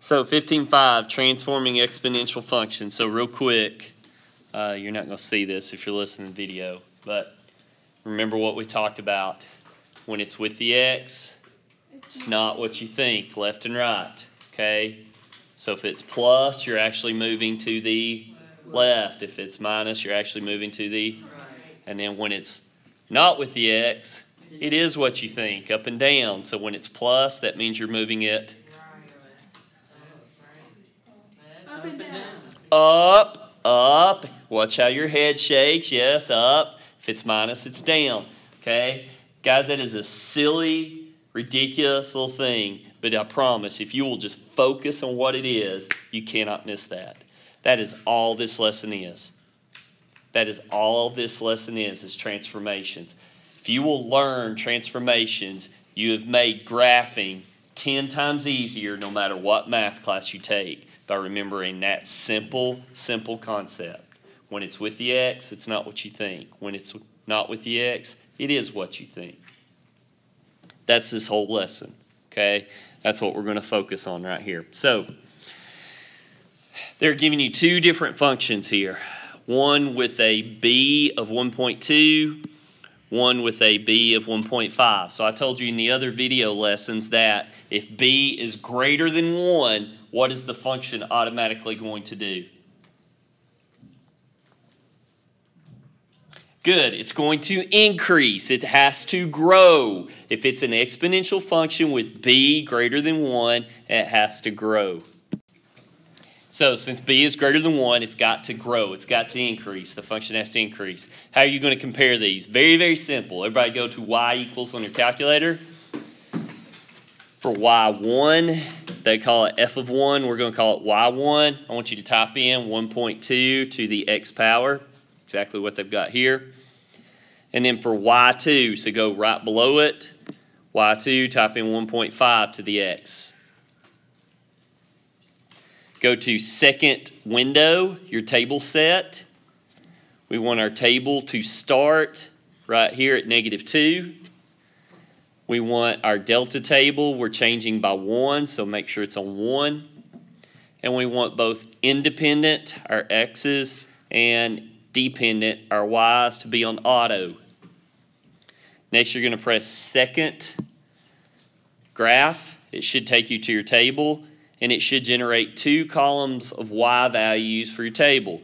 So 15.5, transforming exponential functions. So real quick, you're not going to see this if you're listening to the video, but remember what we talked about. When it's with the x, it's not what you think, left and right, okay? So if it's plus, you're actually moving to the left. If it's minus, you're actually moving to the right. And then when it's not with the x, it is what you think, up and down. So when it's plus, that means you're moving it up and down. Up, up. Watch how your head shakes. Yes, up. If it's minus, it's down. Okay? Guys, that is a silly, ridiculous little thing. But I promise, if you will just focus on what it is, you cannot miss that. That is all this lesson is. That is all this lesson is transformations. If you will learn transformations, you have made graphing 10 times easier no matter what math class you take by remembering that simple concept. When it's with the x, it's not what you think. When it's not with the x, it is what you think. That's this whole lesson, okay? That's what we're going to focus on right here. So, they're giving you two different functions here. One with a b of 1.2, one with a b of 1.5. So I told you in the other video lessons that if b is greater than 1, what is the function automatically going to do? Good. It's going to increase. It has to grow. If it's an exponential function with b greater than 1, it has to grow. So since b is greater than 1, it's got to grow. It's got to increase. The function has to increase. How are you going to compare these? Very, very simple. Everybody go to y equals on your calculator. For y1, they call it f of 1. We're going to call it y1. I want you to type in 1.2 to the x power. Exactly what they've got here. And then for y2, so go right below it. y2, type in 1.5 to the x. Go to second window, your table set. We want our table to start right here at -2. We want our delta table, we're changing by 1, so make sure it's on 1. And we want both independent, our x's, and dependent, our y's, to be on auto. Next, you're going to press second graph. It should take you to your table, and it should generate 2 columns of y values for your table.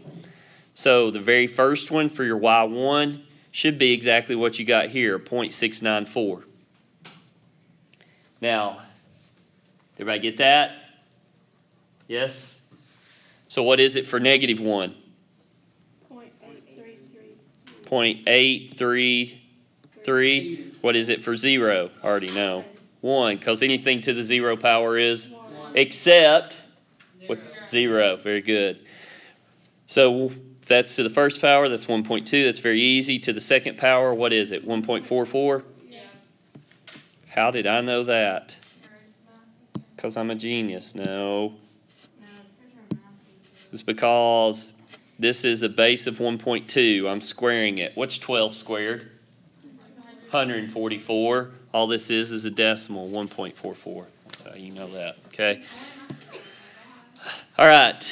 So the very first one for your y1 should be exactly what you got here, 0.694. Now, everybody get that? Yes? So what is it for -1? 0.833. What is it for 0? I already know. 1, because anything to the 0 power is 1. Except with 0. Very good. So that's to the first power. That's 1.2. That's very easy. To the second power, what is it? 1.44? Yeah. How did I know that? Because I'm a genius. No. It's because this is a base of 1.2. I'm squaring it. What's 12 squared? 144. All this is a decimal, 1.44. That's how you know that, okay? All right.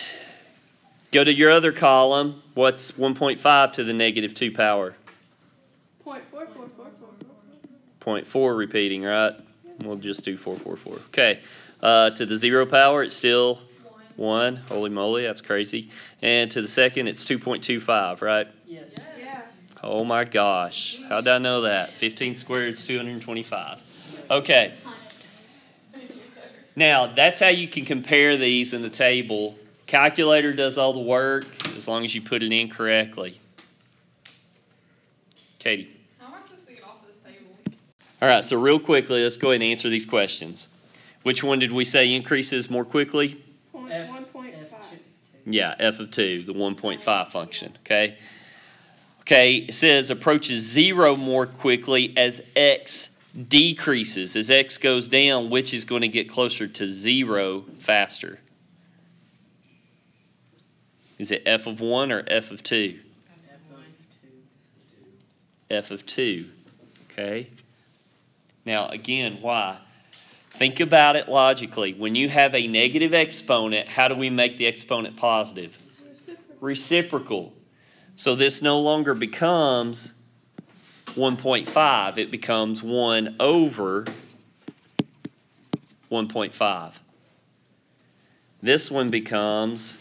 Go to your other column. What's 1.5 to the -2 power? 0.4 repeating, right? We'll just do 444. Okay. To the 0 power, it's still 1. Holy moly, that's crazy. And to the second, it's 2.25, right? Yes. Oh my gosh. How did I know that? 15 squared is 225. Okay. Now, that's how you can compare these in the table. Calculator does all the work as long as you put it in correctly. Katie. How am I supposed to get off of this table? All right, so real quickly, let's go ahead and answer these questions. Which one did we say increases more quickly? 1.5. Yeah, f of 2, the 1.5 function, okay? Okay, it says approaches 0 more quickly as x decreases. As x goes down, which is going to get closer to 0 faster? Is it f of 1 or f of 2? F of 2, okay? Now, again, why? Think about it logically. When you have a negative exponent, how do we make the exponent positive? Reciprocal. So this no longer becomes 1.5. It becomes 1 over 1.5. This one becomes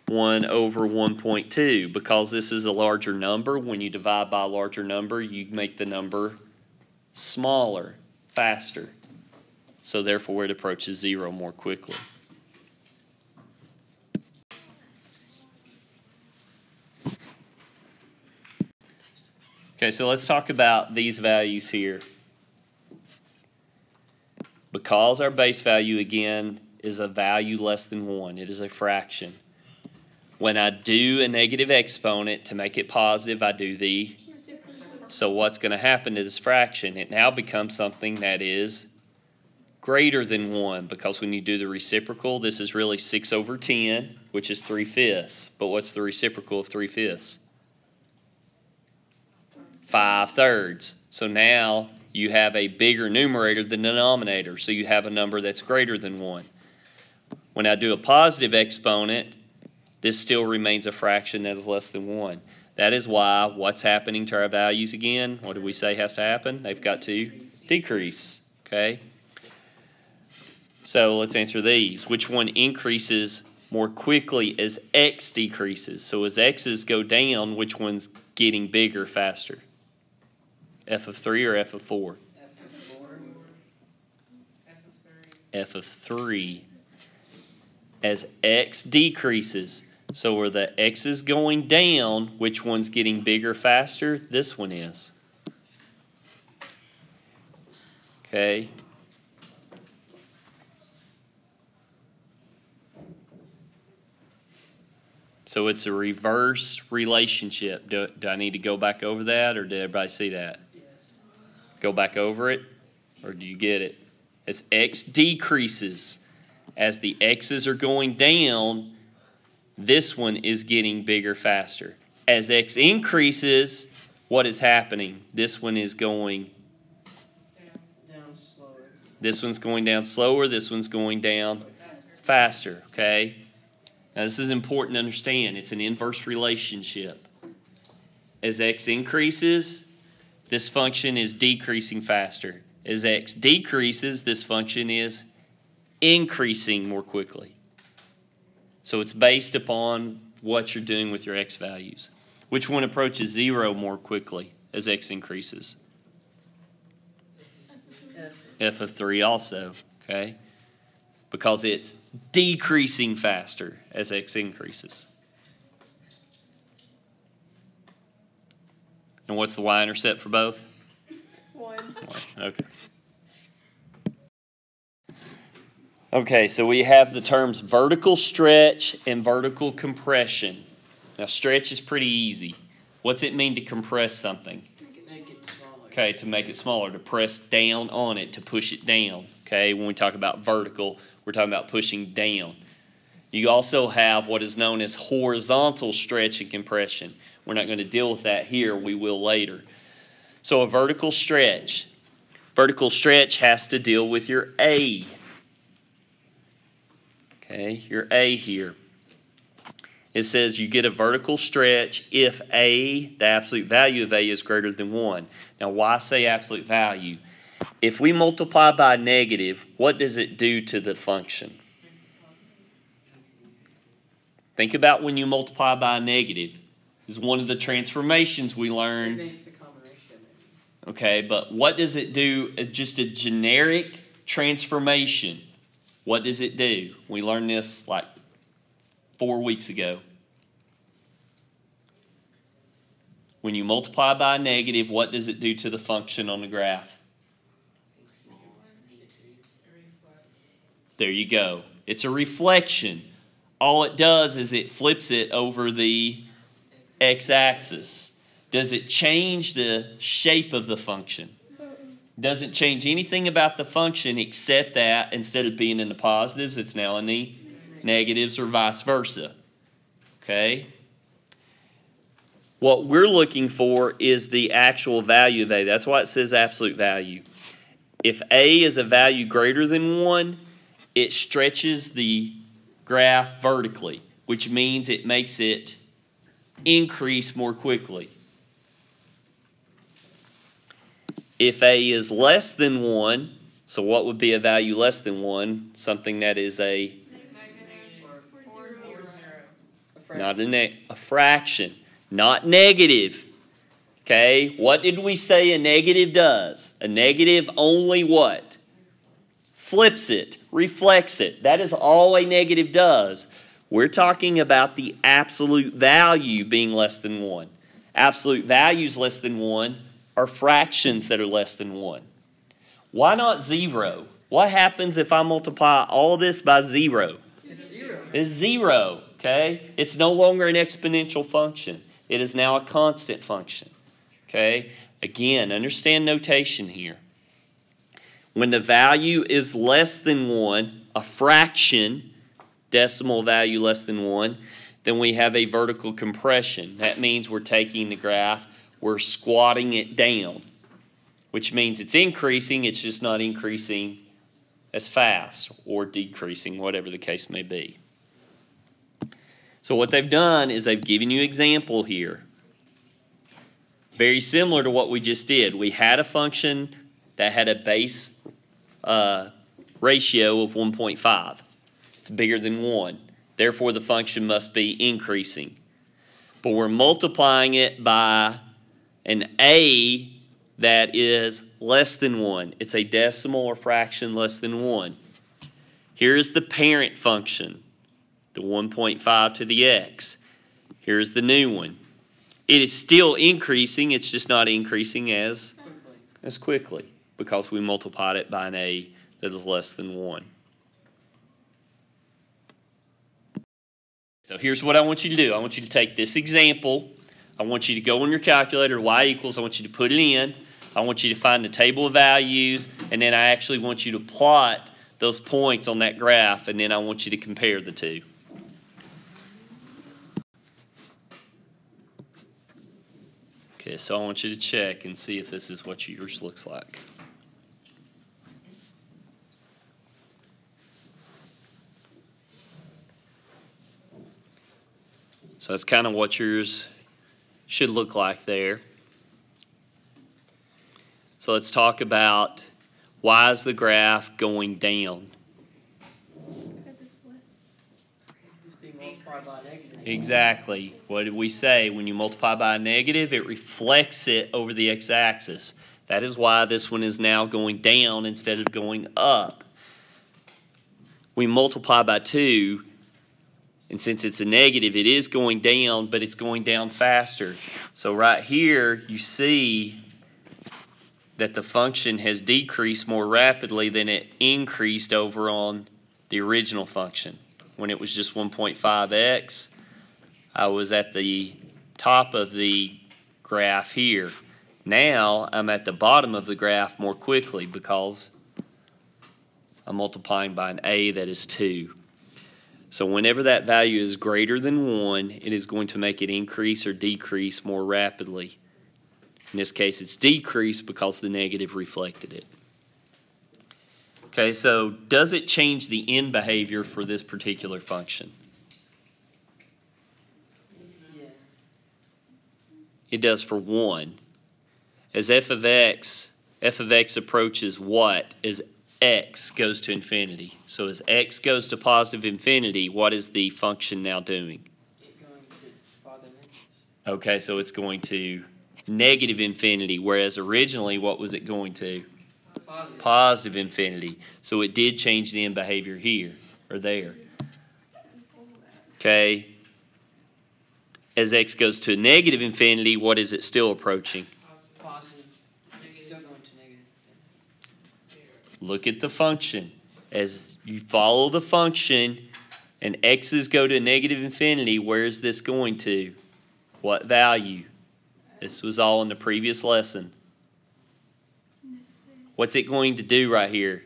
1 over 1.2. Because this is a larger number, when you divide by a larger number, you make the number smaller, faster. So therefore it approaches 0 more quickly. Okay, so let's talk about these values here. Because our base value, again, is a value less than 1, it is a fraction. When I do a negative exponent, to make it positive, I do the... So what's going to happen to this fraction? It now becomes something that is greater than 1, because when you do the reciprocal, this is really 6 over 10, which is 3/5. But what's the reciprocal of 3/5? 5/3. So now you have a bigger numerator than the denominator, so you have a number that's greater than 1. When I do a positive exponent, this still remains a fraction that is less than 1. That is why what's happening to our values again? What do we say has to happen? They've got to decrease, okay? So let's answer these. Which one increases more quickly as x decreases? So as x's go down, which one's getting bigger faster? F of 3 or F of 4? F of 4. F of 3. As x decreases, so where the x is going down, which one's getting bigger faster? This one is. Okay. So it's a reverse relationship. Do I need to go back over that, or did everybody see that? Yes. Go back over it, or do you get it? As x decreases, as the x's are going down, this one is getting bigger faster. As x increases, what is happening? This one is going Down slower. This one's going down slower, this one's going down faster, okay? Now this is important to understand. It's an inverse relationship. As x increases, this function is decreasing faster. As x decreases, this function is increasing more quickly. So it's based upon what you're doing with your x values. Which one approaches 0 more quickly as x increases? F of 3 also, okay? Because it's decreasing faster as x increases. And what's the y-intercept for both? 1. Okay. Okay, so we have the terms vertical stretch and vertical compression. Now, stretch is pretty easy. What's it mean to compress something? Make it smaller. Okay, to make it smaller, to press down on it, to push it down. Okay, when we talk about vertical, we're talking about pushing down. You also have what is known as horizontal stretch and compression. We're not going to deal with that here. We will later. So a vertical stretch. Vertical stretch has to deal with your A. Okay, your A here. It says you get a vertical stretch if A, the absolute value of A, is greater than 1. Now, why say absolute value? If we multiply by a negative, what does it do to the function? Think about when you multiply by a negative. This is one of the transformations we learned. Makes the common ratio, maybe. Okay, but what does it do? Just a generic transformation. What does it do? We learned this like 4 weeks ago. When you multiply by a negative, what does it do to the function on the graph? There you go. It's a reflection. All it does is it flips it over the x-axis. Does it change the shape of the function? Doesn't change anything about the function except that instead of being in the positives, it's now in the negatives or vice versa. Okay? What we're looking for is the actual value of A. That's why it says absolute value. If A is a value greater than 1, it stretches the graph vertically, which means it makes it increase more quickly. If A is less than 1, so what would be a value less than 1? Something that is a fraction, not negative. Okay, what did we say a negative does? A negative only what? Flips it, reflects it. That is all a negative does. We're talking about the absolute value being less than 1. Absolute values less than 1 are fractions that are less than 1. Why not 0? What happens if I multiply all of this by 0? It's 0. It's 0, okay? It's no longer an exponential function. It is now a constant function, okay? Again, understand notation here. When the value is less than 1, a fraction, decimal value less than 1, then we have a vertical compression. That means we're taking the graph, we're squatting it down, which means it's increasing, it's just not increasing as fast or decreasing, whatever the case may be. So what they've done is they've given you an example here. Very similar to what we just did. We had a function that had a base ratio of 1.5. It's bigger than 1. Therefore, the function must be increasing. But we're multiplying it by an a that is less than 1. It's a decimal or fraction less than 1. Here's the parent function, the 1.5 to the x. Here's the new one. It is still increasing, it's just not increasing as quickly because we multiplied it by an a that is less than 1. So here's what I want you to do. I want you to take this example. I want you to go on your calculator, y equals, I want you to put it in. I want you to find the table of values, and then I actually want you to plot those points on that graph, and then I want you to compare the two. Okay, so I want you to check and see if this is what yours looks like. So that's kind of what yours should look like there. So let's talk about why is the graph going down? Because it's less. It's being multiplied by a negative. Exactly. What did we say? When you multiply by a negative, it reflects it over the x-axis. That is why this one is now going down instead of going up. We multiply by 2, and since it's a negative, it is going down, but it's going down faster. So right here, you see that the function has decreased more rapidly than it increased over on the original function. When it was just 1.5x, I was at the top of the graph here. Now I'm at the bottom of the graph more quickly because I'm multiplying by an a that is 2. So whenever that value is greater than 1, it is going to make it increase or decrease more rapidly. In this case, it's decreased because the negative reflected it. Okay, so does it change the end behavior for this particular function? Yeah. It does for 1. As f of x approaches what? As x goes to infinity. So as x goes to positive infinity, what is the function now doing? It's going to farther negatives. Okay, so it's going to negative infinity, whereas originally, what was it going to? Positive. Positive infinity. So it did change the end behavior here, or there. Okay. As x goes to negative infinity, what is it still approaching? Positive. Still going to negative. Look at the function. As you follow the function, and x's go to negative infinity, where is this going to? What value? This was all in the previous lesson. What's it going to do right here?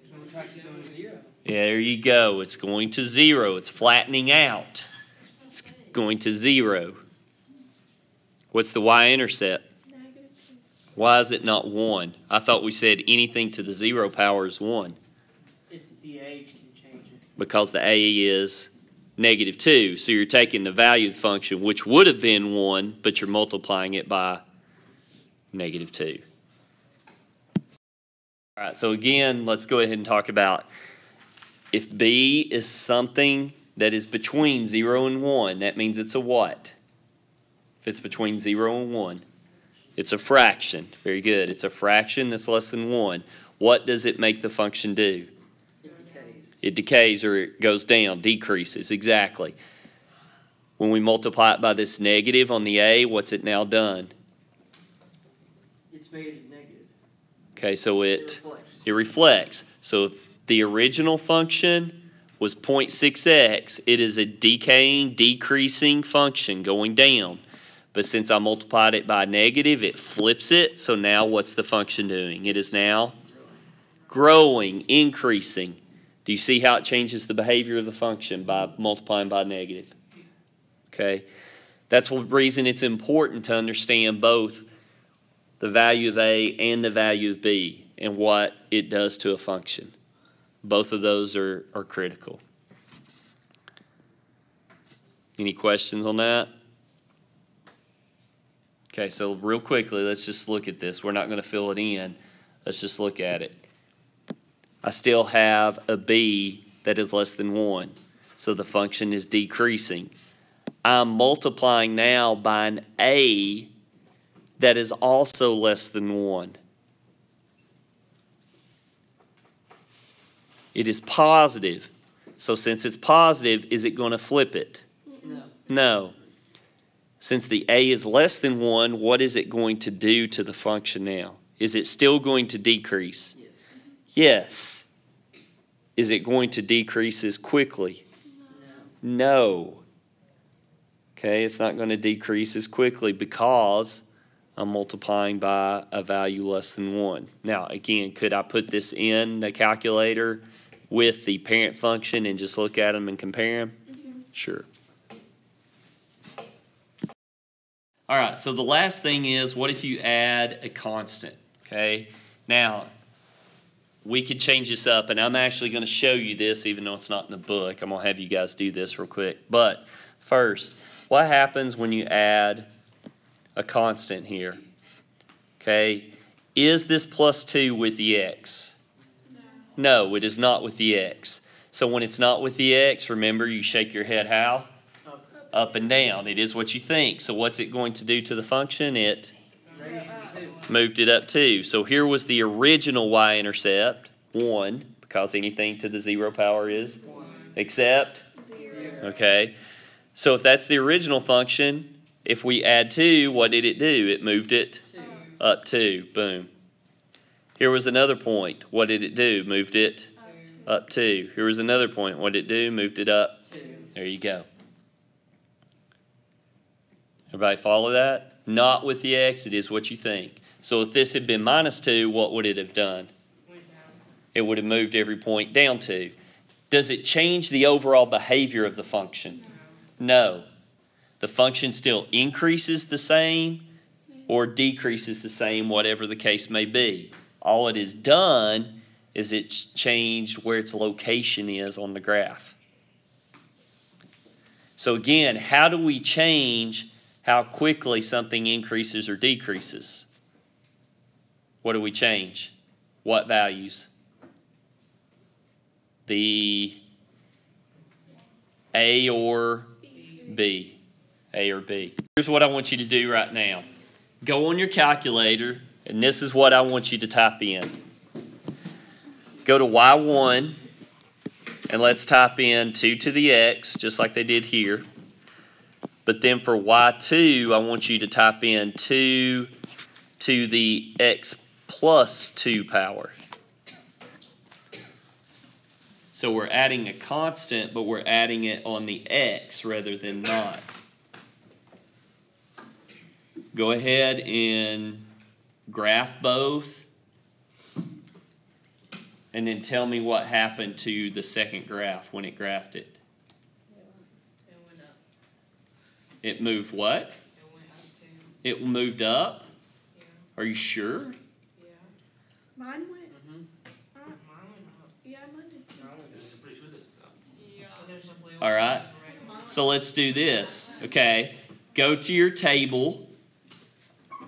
It's going to try to go to 0. There you go. It's going to 0. It's flattening out. It's going to 0. What's the y-intercept? Why is it not 1? I thought we said anything to the 0 power is 1. It's the age can change it. Because the a is -2. So you're taking the value of the function, which would have been 1, but you're multiplying it by -2. All right, so again, let's go ahead and talk about if b is something that is between 0 and 1, that means it's a what? If it's between 0 and 1, it's a fraction. Very good. It's a fraction that's less than 1. What does it make the function do? It decays or it goes down, decreases, exactly. When we multiply it by this negative on the a, what's it now done? It's made it negative. Okay, so It it reflects. So if the original function was 0.6x, it is a decaying, decreasing function going down. But since I multiplied it by negative, it flips it. So now what's the function doing? It is now growing, increasing. Do you see how it changes the behavior of the function by multiplying by negative? Okay, that's the reason it's important to understand both the value of a and the value of b and what it does to a function. Both of those are critical. Any questions on that? Okay, so real quickly, let's just look at this. We're not going to fill it in. Let's just look at it. I still have a b that is less than 1, so the function is decreasing. I'm multiplying now by an a that is also less than 1. It is positive. So since it's positive, is it going to flip it? No. No. Since the a is less than 1, what is it going to do to the function now? Is it still going to decrease? Yes. Yes. Is it going to decrease as quickly? No. No. Okay, it's not going to decrease as quickly because I'm multiplying by a value less than 1. Now, again, could I put this in the calculator with the parent function and just look at them and compare them? Mm-hmm. Sure. All right, so the last thing is, what if you add a constant? Okay, now we could change this up, and I'm actually going to show you this even though it's not in the book. I'm going to have you guys do this real quick. But first, what happens when you add a constant here? Okay, is this plus 2 with the x? No, it is not with the x. So when it's not with the x, remember you shake your head how? Up and down. It is what you think. So what's it going to do to the function? It moved it up 2. So here was the original y-intercept, 1, because anything to the 0 power is 1. except 0. okay. So if that's the original function, if we add 2, what did it do? It moved it 2. up 2. Boom. Here was another point. What did it do? Moved it up 2. Here was another point. What did it do? Moved it up. 2. There you go. Everybody follow that? Not with the x, it is what you think. So if this had been minus 2, what would it have done? It would have moved every point down 2. Does it change the overall behavior of the function? No. The function still increases the same or decreases the same, whatever the case may be. All it has done is it's changed where its location is on the graph. So again, how do we change how quickly something increases or decreases? What do we change? What values? The A or B. A or B. Here's what I want you to do right now. Go on your calculator, and this is what I want you to type in. Go to y1, and let's type in 2 to the x, just like they did here. But then for y2, I want you to type in 2 to the x plus 2 power. So we're adding a constant, but we're adding it on the x rather than not. Go ahead and graph both. And then tell me what happened to the second graph when it graphed it. It went up. It moved what? It went up 2. It moved up? Yeah. Are you sure? Yeah. Mine went. Mm-hmm. Uh, Mine went up. yeah, mine did. It's pretty sure this is up. Yeah. There's a blue All right. one, there's a red one. So let's do this, okay? Go to your table.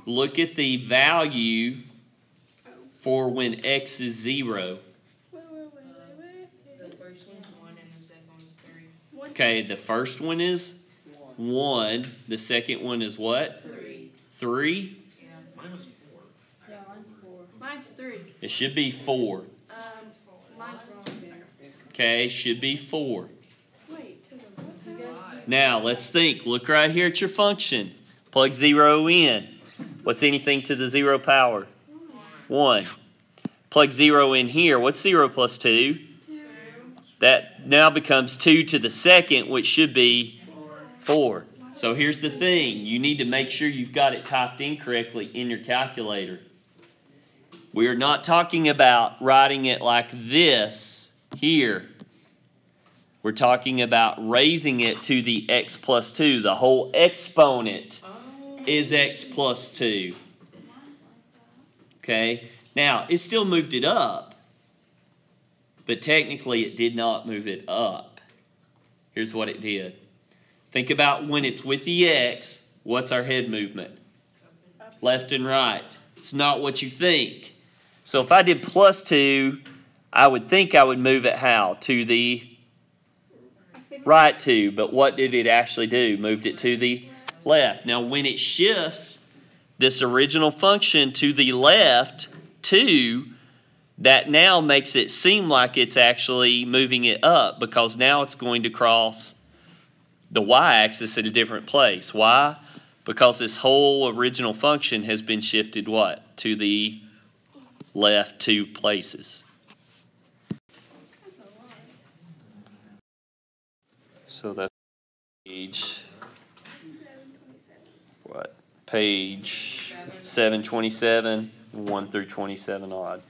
Look at the value for when x is 0. Wait. The first one's 1 and the second one's 3. One, Okay, the first one is 1. The second one is what? 3. 3? Yeah. Mine was 4. Yeah, mine's 4. mine's 3. It should be 4. Mine's wrong there. Okay, should be 4. Wait, to the what? You guys Now, let's think. Look right here at your function. Plug 0 in. What's anything to the 0 power? 1. Plug 0 in here. What's 0 plus 2? 2. That now becomes 2 to the second, which should be 4. So here's the thing. You need to make sure you've got it typed in correctly in your calculator. We're not talking about writing it like this here. We're talking about raising it to the x plus 2. The whole exponent is x plus 2. Okay? Now, it still moved it up, but technically it did not move it up. Here's what it did. Think about when it's with the x, what's our head movement? Left and right. It's not what you think. So if I did plus 2, I would think I would move it how? To the right 2, but what did it actually do? Moved it to the left. Now when it shifts this original function to the left 2, that now makes it seem like it's actually moving it up, because now it's going to cross the y-axis at a different place. Why? Because this whole original function has been shifted what? To the left 2 places. That's a lot. So that's page, 727. what? Page 727, 1 through 27 odd.